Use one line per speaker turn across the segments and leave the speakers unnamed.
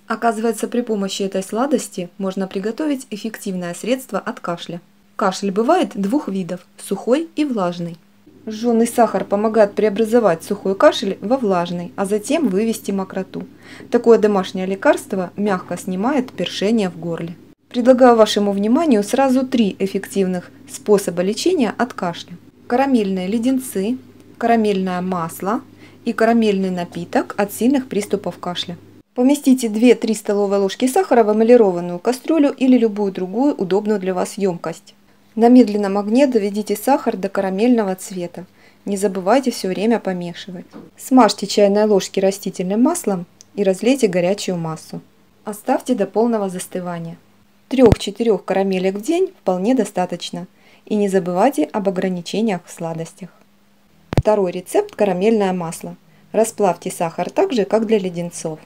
Оказывается, при помощи этой сладости можно приготовить эффективное средство от кашля. Кашель бывает двух видов – сухой и влажный. Жженый сахар помогает преобразовать сухой кашель во влажный, а затем вывести мокроту. Такое домашнее лекарство мягко снимает першение в горле. Предлагаю вашему вниманию сразу 3 эффективных способа лечения от кашля. Карамельные леденцы, карамельное масло и карамельный напиток от сильных приступов кашля. Поместите 2-3 столовые ложки сахара в эмалированную кастрюлю или любую другую удобную для вас емкость. На медленном огне доведите сахар до карамельного цвета. Не забывайте все время помешивать. Смажьте чайные ложки растительным маслом и разлейте горячую массу. Оставьте до полного застывания. 3-4 карамелек в день вполне достаточно. И не забывайте об ограничениях в сладостях. Второй рецепт – карамельное масло. Расплавьте сахар так же, как для леденцов.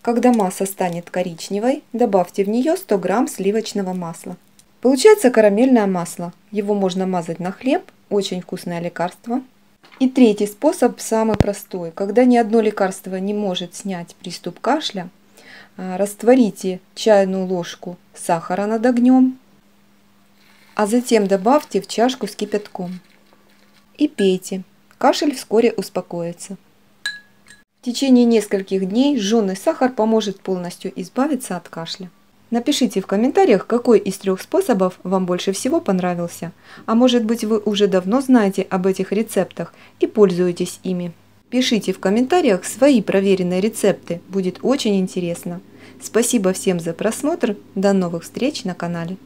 Когда масса станет коричневой, добавьте в нее 100 грамм сливочного масла. Получается карамельное масло. Его можно мазать на хлеб, очень вкусное лекарство. И третий способ самый простой. Когда ни одно лекарство не может снять приступ кашля, растворите чайную ложку сахара над огнем, а затем добавьте в чашку с кипятком. И пейте. Кашель вскоре успокоится. В течение нескольких дней жженый сахар поможет полностью избавиться от кашля. Напишите в комментариях, какой из 3 способов вам больше всего понравился. А может быть, вы уже давно знаете об этих рецептах и пользуетесь ими. Пишите в комментариях свои проверенные рецепты, будет очень интересно. Спасибо всем за просмотр, до новых встреч на канале.